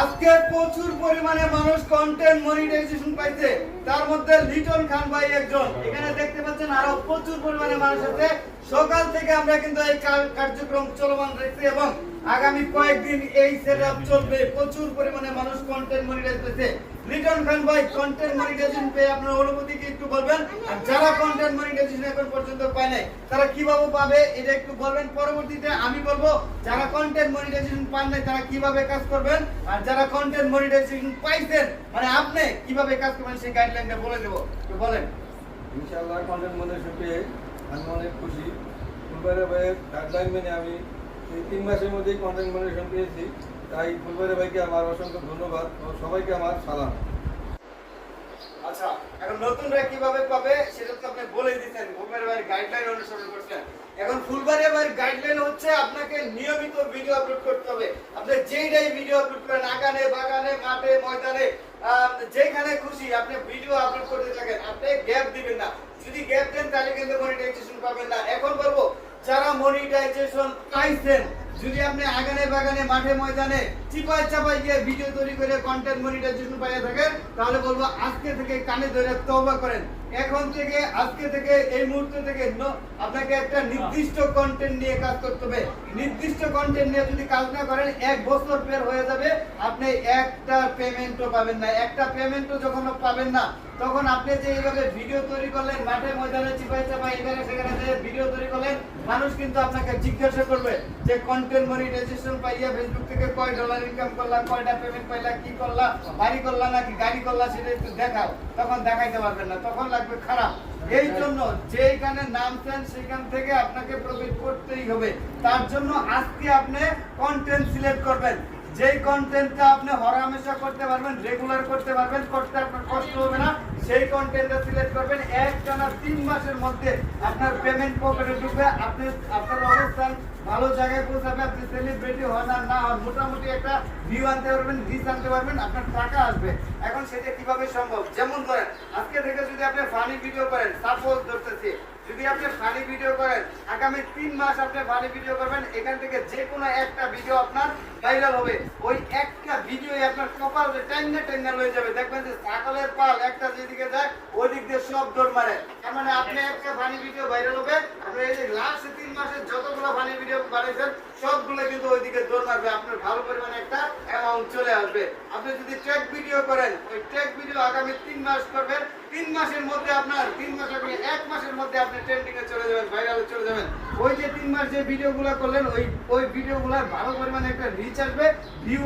আজকে প্রচুর পরিমাণে মানুষ কন্টেন্ট মনিটাইজেশন পাইছে, তার মধ্যে লিটন খান ভাই একজন। এখানে দেখতে পাচ্ছেন আরো প্রচুর পরিমাণে মানুষ আছে। সকাল থেকে আমরা কিন্তু এই কার্যক্রম চলমান রাখছি এবং আগামী কয়েকদিন এই সেটআপ চলবে। প্রচুর পরিমাণে মানুষ কন্টেন্ট মনিটাইজ পেয়েছে। লিটন খান ভাই, কন্টেন্ট মনিটাইজেশন পেয়ে আপনার অনুভূতি কি একটু বলবেন? আর যারা কন্টেন্ট মনিটাইজেশন এখন পর্যন্ত পায় নাই তারা কিভাবে পাবে এটা একটু বলবেন। পরবর্তীতে আমি বলবো যারা কন্টেন্ট মনিটাইজেশন পান নাই তারা কিভাবে কাজ করবেন, আর যারা কন্টেন্ট মনিটাইজেশন পাইছেন মানে আপনি কিভাবে কাজ করবেন সেই গাইডলাইনটা বলে দেবো, একটু বলেন। ইনশাআল্লাহ কন্টেন্ট মনিটাইজেশন পেয়ে আমি অনেক খুশি। ফুলবাড়ি ভাইয়ের গাইডলাইন মেনে আমি এই 3 মাসের মধ্যেই কন্টেন্ট মনিটাইজেশন পেয়েছি। তাই ফুলবাড়ি ভাইকে আমার অসংখ্য ধন্যবাদ ও সবাইকে আমার সালাম। আচ্ছা, এখন নতুনরা কিভাবে পাবে সেটা তো আপনি বলে দিয়েছেন, ফুলবাড়ি ভাইয়ের গাইডলাইন অনুসরণ করছেন। এখন ফুলবাড়ি ভাইয়ের গাইডলাইন হচ্ছে আপনাকে নিয়মিত ভিডিও আপলোড করতে হবে। আপনি যেইটাই ভিডিও আপলোড করেন, আগানে বাগানে মাঠে ময়দানে যেখানে খুশি আপনি ভিডিও আপলোড করতে থাকেন, আপনি গ্যাপ দিবেন না। যদি গ্যাপ দেন তাহলে কিন্তু মনিটাইজেশন পাবেন না। এখন বলবো যারা মনিটাইজেশন পাইছেন, যদি আপনি আগানে বাগানে মাঠে ময়দানে চিপাই চাপাই গিয়ে ভিডিও তৈরি করে কন্টেন্ট মনিটাইজেশন পাইয়া থাকেন, তাহলে বলবো আজকে থেকে কানে ধরে তওবা করেন। এখন থেকে আজকে থেকে এই মুহূর্ত থেকে আপনাকে একটা নির্দিষ্ট কন্টেন্ট নিয়ে কাজ করতে হবে। নির্দিষ্ট কন্টেন্ট নিয়ে যদি কাজ না করেন 1 বছর বের হয়ে যাবে, আপনি একটা পেমেন্টও পাবেন না। একটা পেমেন্টও যখন পাবেন না তখন আপনি যে এইভাবে ভিডিও তৈরি করলেন, মাঠে ময়দানে চিপাই চাপাই এখানে সেখানে যে ভিডিও তৈরি করলেন, মানুষ কিন্তু আপনাকে জিজ্ঞাসা করবে যে কন্টেন্ট মনিটাইজেশন পাইয়া ফেসবুক থেকে কয় ডলার ইনকাম করলা, কয়টা পেমেন্ট পাইলা, কি করলা, বাড়ি করলা নাকি গাড়ি করলা, সেটা একটু দেখাও। তখন দেখাইতে পারবেন না, তখন লাগবে খারাপ। এই জন্য যেখানে নামছেন সেখান থেকে আপনাকে প্রফিট করতেই হবে। তার জন্য আজকে আপনি কন্টেন্ট সিলেক্ট করবেন, যেই কন্টেন্টটা আপনি হরহামেশা করতে পারবেন, রেগুলার করতে পারবেন, করতে আপনার কষ্ট হবে না, সেই কন্টেন্টটা সিলেক্ট করবেন। একটানা 3 মাসের মধ্যে আপনার পেমেন্ট পকেটে ঢুকবে, আপনি আপনার অবস্থান ভালো জায়গায় পৌঁছাবে। আপনি সেলিব্রিটি হন আর না হন, মোটামুটি একটা ভিউ আনতে পারবেন, রিচ আনতে পারবেন, আপনার টাকা আসবে। এখন সেটা কিভাবে সম্ভব? যেমন ধরেন আজকে থেকে যদি আপনি ফানি ভিডিও করেন, সাপোজ ধরতেছি, যদি আপনি ফানি ভিডিও করেন, আগামী 3 মাস আপনি ফানি ভিডিও করবেন, এখান থেকে যে কোনো একটা ভিডিও আপনার ভাইরাল হবে। ওই একটা ভিডিও আপনার কপাল টাইনা টাইনা লয়ে যাবে। দেখবেন যে ছাগলের পাল একটা যেদিকে যায় ওই দিক দিয়ে সব দৌড় মারে। তার মানে আপনি একটা ফানি ভিডিও ভাইরাল হবে, আপনি এই যে লাস্ট 3 মাসে যতগুলো ফানি ভিডিও বানাইছেন সবগুলো কিন্তু ওইদিকে দৌড় মারবে, আপনার ভালো পরিমাণে একটা অ্যামাউন্ট চলে আসবে। আপনি যদি ট্র্যাক ভিডিও করেন, ওই ট্র্যাক ভিডিও আগামী 3 মাস করবেন, 3 মাসের মধ্যে আপনার 3 মাস আগে 1 মাসের মধ্যে আপনি ট্রেন্ডিং এ চলে যাবেন, ভাইরালে চলে যাবেন। ওই যে 3 মাস যে ভিডিওগুলো করলেন ওই ভিডিওগুলোর ভালো পরিমাণে একটা রিচ আসবে, ভিউ